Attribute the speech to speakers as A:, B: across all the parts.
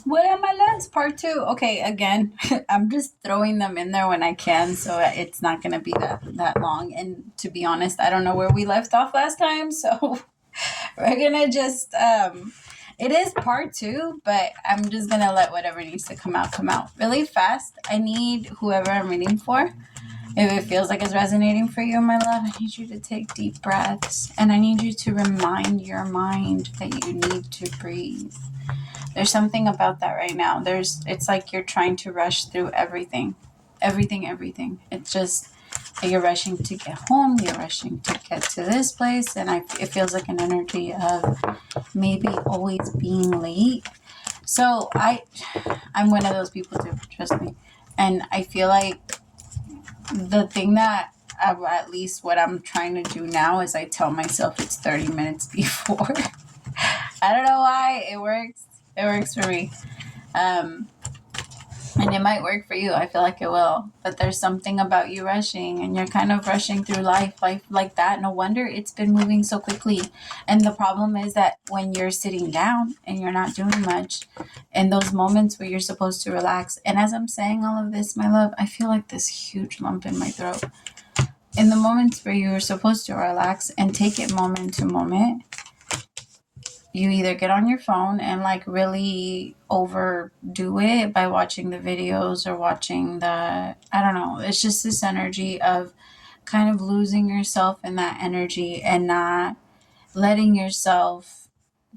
A: What am I last? Part two. Okay, again, I'm just throwing them in there when I can, so it's not gonna be that long. And to be honest, I don't know where we left off last time, so we're gonna just it is part two, but I'm just gonna let whatever needs to come out really fast. I need whoever I'm reading for. If it feels like it's resonating for you, my love, I need you to take deep breaths, and I need you to remind your mind that you need to breathe. There's something about that right now. It's like you're trying to rush through everything. Everything. It's just you're rushing to get home, you're rushing to get to this place, and it feels like an energy of maybe always being late. So I'm one of those people too, trust me. And I feel like the thing that at least what I'm trying to do now is I tell myself it's 30 minutes before. I don't know why. It works. It works for me. And it might work for you. I feel like it will. But there's something about you rushing, and you're kind of rushing through life like that. No wonder it's been moving so quickly. And the problem is that when you're sitting down and you're not doing much, in those moments where you're supposed to relax, and as I'm saying all of this, my love, I feel like this huge lump in my throat. In the moments where you're supposed to relax and take it moment to moment, you either get on your phone and like really overdo it by watching the videos or watching I don't know, it's just this energy of kind of losing yourself in that energy and not letting yourself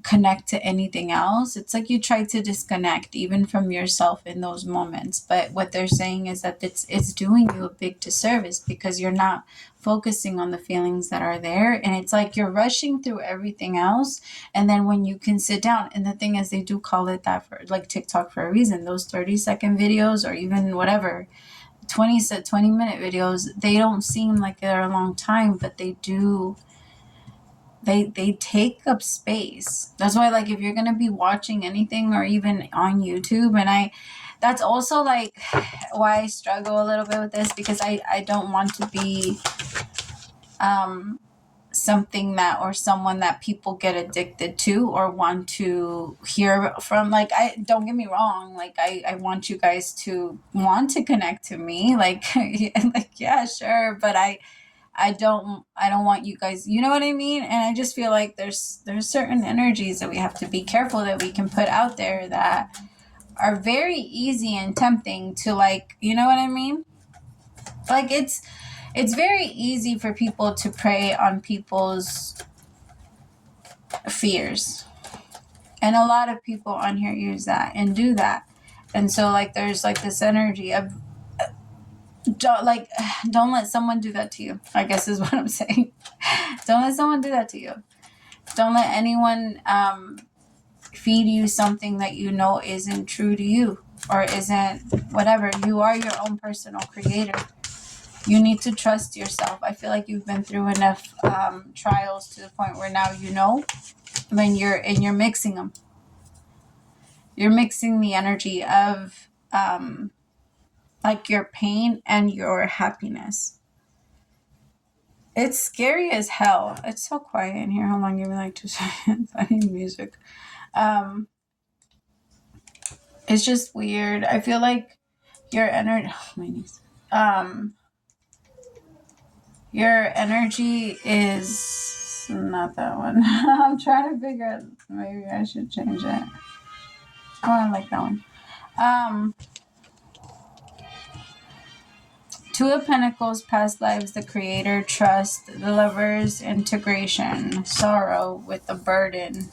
A: connect to anything else. It's like you try to disconnect even from yourself in those moments. But what they're saying is that it's doing you a big disservice because you're not focusing on the feelings that are there. And it's like you're rushing through everything else. And then when you can sit down, and the thing is, they do call it that for like TikTok for a reason. Those 30-second videos or even whatever, 20-minute videos, they don't seem like they're a long time, but they do. They take up space. That's why, like, if you're gonna be watching anything or even on YouTube, and that's also like why I struggle a little bit with this, because I don't want to be something that, or someone that people get addicted to or want to hear from. Like, I don't get me wrong, like I want you guys to want to connect to me, like like, yeah, sure, but I don't want you guys, you know what I mean? And I just feel like there's certain energies that we have to be careful that we can put out there that are very easy and tempting to, like, you know what I mean? Like, it's very easy for people to prey on people's fears. And a lot of people on here use that and do that. And so, like, there's like this energy of don't let someone do that to you, I guess is what I'm saying. Don't let someone do that to you. Don't let anyone feed you something that you know isn't true to you or isn't whatever. You are your own personal creator. You need to trust yourself. I feel like you've been through enough trials to the point where now you know when you're mixing them. You're mixing the energy of like your pain and your happiness. It's scary as hell. It's so quiet in here. Hold on, give me like 2 seconds. I need music. It's just weird. I feel like your energy. Oh, my knees. Your energy is not that one. I'm trying to figure out. Maybe I should change it. Oh, I like that one. Two of Pentacles, past lives, the creator, trust, the lovers, integration, sorrow with the burden.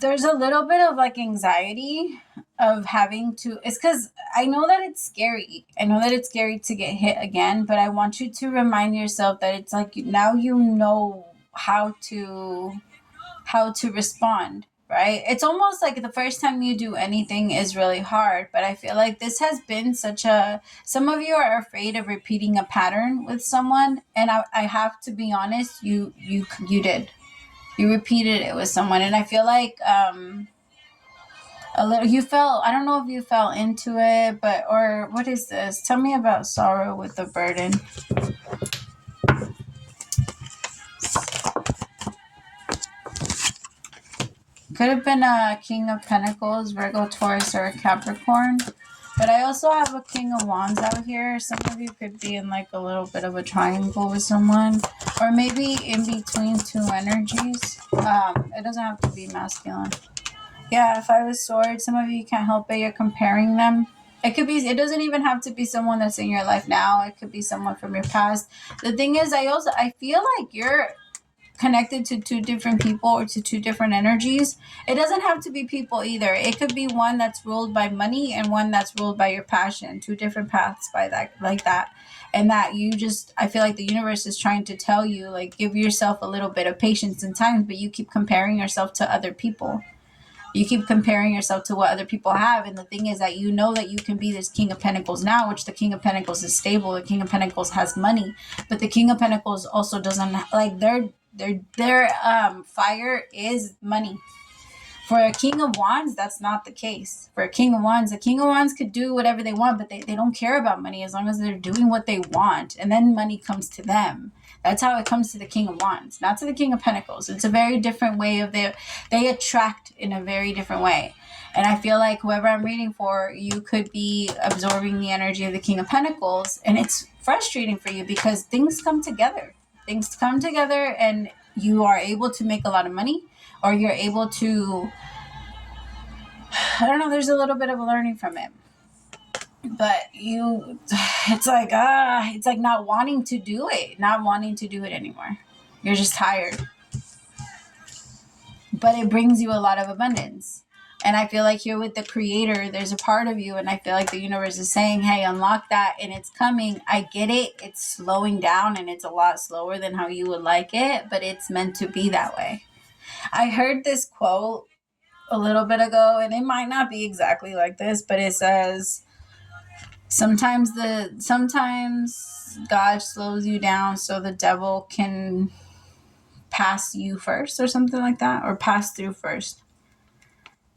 A: There's a little bit of like anxiety of having to, it's because I know that it's scary. I know that it's scary to get hit again, but I want you to remind yourself that it's like now you know how to respond, right? It's almost like the first time you do anything is really hard, but I feel like this has been some of you are afraid of repeating a pattern with someone, and I have to be honest, you did. You repeated it with someone, and I feel like a little you fell, I don't know if you fell into it, but or what is this? Tell me about sorrow with the burden. could have been a King of Pentacles, Virgo, Taurus, or a Capricorn. But I also have a King of Wands out here. Some of you could be in like a little bit of a triangle with someone. Or maybe in between two energies. It doesn't have to be masculine. Yeah, Five of Swords. Some of you can't help it. You're comparing them. It could be, it doesn't even have to be someone that's in your life now. It could be someone from your past. The thing is, I feel like you're connected to two different people or to two different energies. It doesn't have to be people either. It could be one that's ruled by money and one that's ruled by your passion. Two different paths by that, like that. And that you just, I feel like the universe is trying to tell you, like, give yourself a little bit of patience and time, but you keep comparing yourself to other people. You keep comparing yourself to what other people have. And the thing is that you know that you can be this King of Pentacles now, which the King of Pentacles is stable. The King of Pentacles has money. But the King of Pentacles also doesn't, like, their fire is money. For a King of Wands, that's not the case. For a King of Wands, a King of Wands could do whatever they want, but they don't care about money as long as they're doing what they want. And then money comes to them. That's how it comes to the King of Wands, not to the King of Pentacles. It's a very different way of they attract in a very different way. And I feel like whoever I'm reading for, you could be absorbing the energy of the King of Pentacles. And it's frustrating for you because things come together. Things come together and you are able to make a lot of money, or you're able to, I don't know, there's a little bit of a learning from it. But it's like not wanting to do it anymore. You're just tired. But it brings you a lot of abundance. And I feel like here with the Creator, there's a part of you, and I feel like the universe is saying, hey, unlock that, and it's coming. I get it. It's slowing down, and it's a lot slower than how you would like it, but it's meant to be that way. I heard this quote a little bit ago, and it might not be exactly like this, but it says, sometimes God slows you down so the devil can pass you first, or something like that, or pass through first.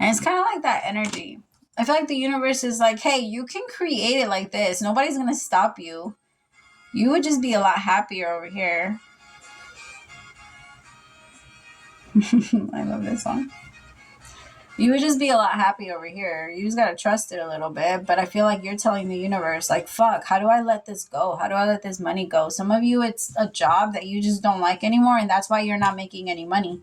A: And it's kind of like that energy. I feel like the universe is like, hey, you can create it like this. Nobody's going to stop you. You would just be a lot happier over here. I love this song. You would just be a lot happier over here. You just got to trust it a little bit. But I feel like you're telling the universe, like, fuck, how do I let this go? How do I let this money go? Some of you, it's a job that you just don't like anymore. And that's why you're not making any money.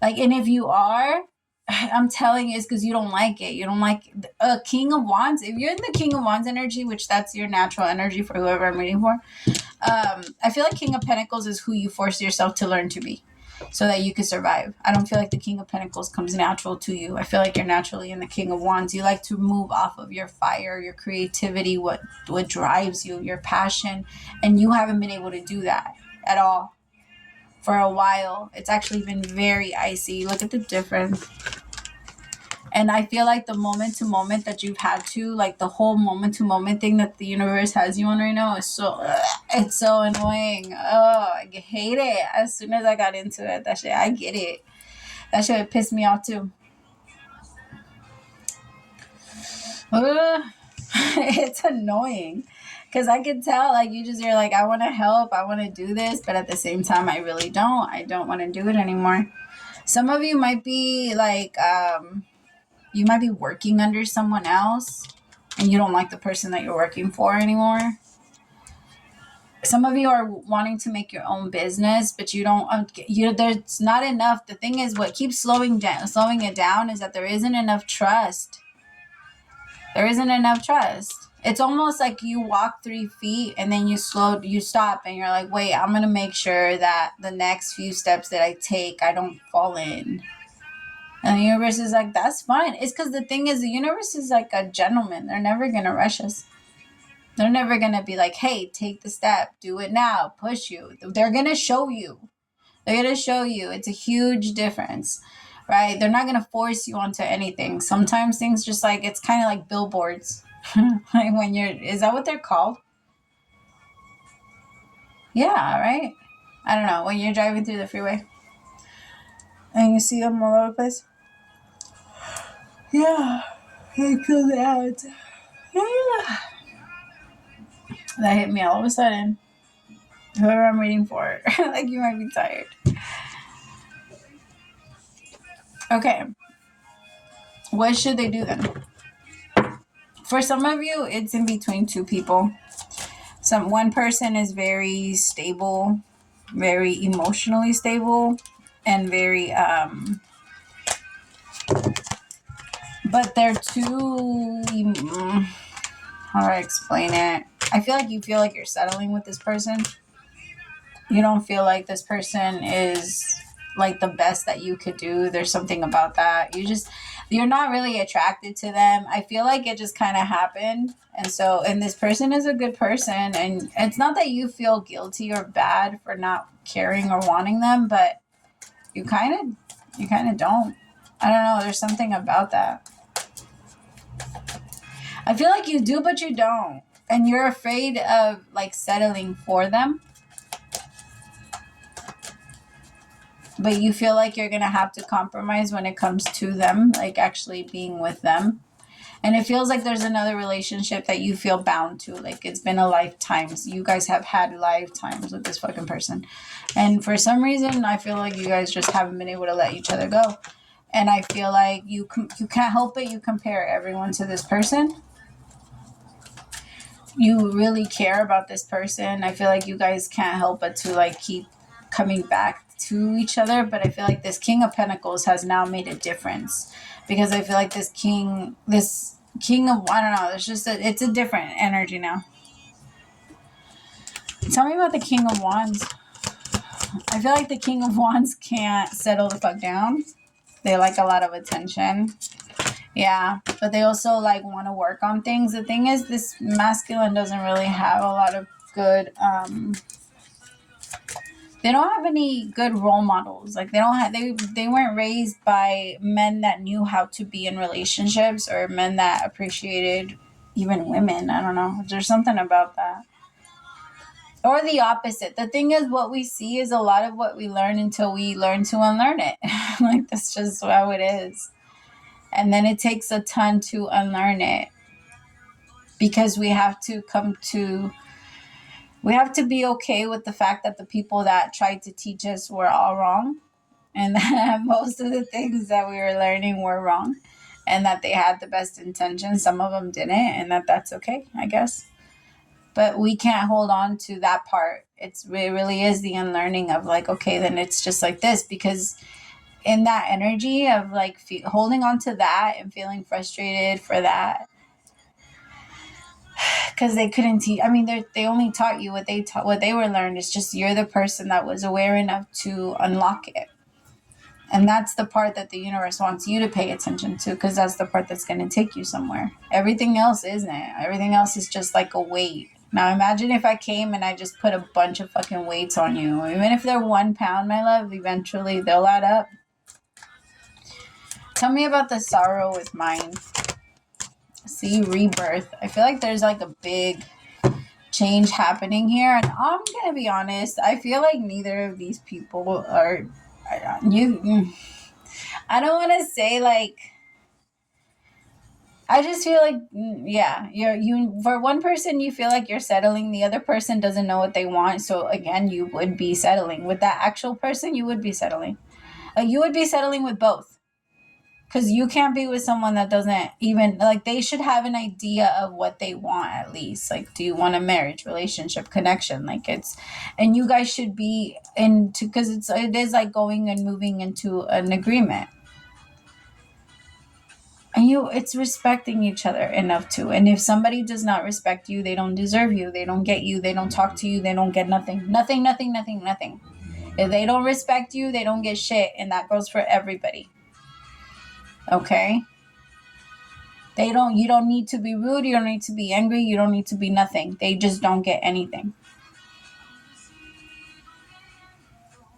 A: Like, and if you are, I'm telling you, it's because you don't like it. You don't like a King of Wands. If you're in the King of Wands energy, which that's your natural energy for whoever I'm reading for, I feel like King of Pentacles is who you force yourself to learn to be so that you can survive. I don't feel like the King of Pentacles comes natural to you. I feel like you're naturally in the King of Wands. You like to move off of your fire, your creativity, what drives you, your passion, and you haven't been able to do that at all for a while. It's actually been very icy. Look at the difference. And I feel like the moment to moment that you've had to, like the whole moment to moment thing that the universe has you on right now is it's so annoying. Oh, I hate it. As soon as I got into it, that shit, I get it. That shit pissed me off too. It's annoying. Because I can tell, like, you're like, I want to help. I want to do this. But at the same time, I really don't. I don't want to do it anymore. Some of you might be like, you might be working under someone else and you don't like the person that you're working for anymore. Some of you are wanting to make your own business, but you don't, there's not enough. The thing is, what keeps slowing it down is that there isn't enough trust. There isn't enough trust. It's almost like you walk 3 feet and then you stop and you're like, wait, I'm going to make sure that the next few steps that I take, I don't fall in. And the universe is like, that's fine. It's because the thing is, the universe is like a gentleman. They're never going to rush us. They're never going to be like, hey, take the step. Do it now. Push you. They're going to show you. They're going to show you. It's a huge difference, right? They're not going to force you onto anything. Sometimes things just like, it's kind of like billboards. Like when is that what they're called? Yeah, right? I don't know. When you're driving through the freeway and you see them all over the place. Yeah, they call it out. Yeah. That hit me all of a sudden. Whoever I'm waiting for, like you might be tired. Okay. What should they do then? For some of you, it's in between two people. One person is very stable, very emotionally stable, and very but they're too how do I explain it? I feel like you're settling with this person. You don't feel like this person is like the best that you could do. There's something about that. You're not really attracted to them. I feel like it just kind of happened. And this person is a good person. And it's not that you feel guilty or bad for not caring or wanting them, but you kind of don't. I don't know. There's something about that. I feel like you do, but you don't. And you're afraid of like settling for them. But you feel like you're going to have to compromise when it comes to them, like actually being with them. And it feels like there's another relationship that you feel bound to. Like it's been a lifetime. So you guys have had lifetimes with this fucking person. And for some reason, I feel like you guys just haven't been able to let each other go. And I feel like you can't help it. You compare everyone to this person. You really care about this person. I feel like you guys can't help but to like keep coming back to each other. But I feel like this King of Pentacles has now made a difference, because I feel like this king of, I don't know, it's a different energy now. Tell me about the King of Wands. I feel like the King of Wands can't settle the fuck down. They like a lot of attention. Yeah, but they also like want to work on things. The thing is, this masculine doesn't really have a lot of good they don't have any good role models. Like they weren't raised by men that knew how to be in relationships, or men that appreciated even women. I don't know. There's something about that. Or the opposite. The thing is, what we see is a lot of what we learn until we learn to unlearn it. Like, that's just how it is. And then it takes a ton to unlearn it, because we have to be okay with the fact that the people that tried to teach us were all wrong, and that most of the things that we were learning were wrong, and that they had the best intentions. Some of them didn't, and that's okay, I guess. But we can't hold on to that part. It really is the unlearning of like, okay, then it's just like this, because in that energy of like holding on to that and feeling frustrated for that, because they couldn't teach. I mean, they only taught you what they were learned. It's just you're the person that was aware enough to unlock it. And that's the part that the universe wants you to pay attention to, because that's the part that's going to take you somewhere. Everything else isn't. Everything else is just like a weight. Now imagine if I came and I just put a bunch of fucking weights on you. Even if they're 1 pound, my love, eventually they'll add up. Tell me about the sorrow with mine. See, rebirth. I feel like there's like a big change happening here. And I'm going to be honest, I feel like neither of these people are... I don't want to say like... I just feel like, yeah, for one person, you feel like you're settling. The other person doesn't know what they want. So again, you would be settling. With that actual person, you would be settling. You would be settling with both. Because you can't be with someone that doesn't even, like, they should have an idea of what they want at least. Like, do you want a marriage, relationship, connection? Like, and you guys should be into, because it is like going and moving into an agreement. And it's respecting each other enough to. And if somebody does not respect you, they don't deserve you. They don't get you. They don't talk to you. They don't get nothing. Nothing. If they don't respect you, they don't get shit. And that goes for everybody. Okay? You don't need to be rude. You don't need to be angry. You don't need to be nothing. They just don't get anything.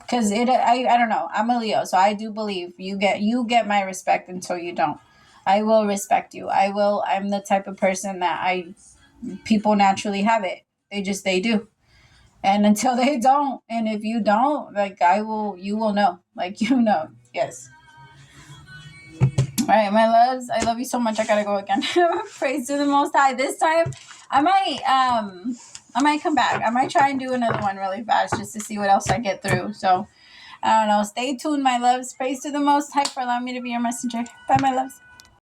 A: Because I don't know. I'm a Leo, so I do believe you get my respect until you don't. I will respect you. I'm the type of person that people naturally have it. They do. And until they don't, and if you don't, like you will know. Like, yes. All right, my loves, I love you so much. I gotta go again. Praise to the Most High. This time, I might come back. I might try and do another one really fast just to see what else I get through. So, I don't know. Stay tuned, my loves. Praise to the Most High for allowing me to be your messenger. Bye, my loves.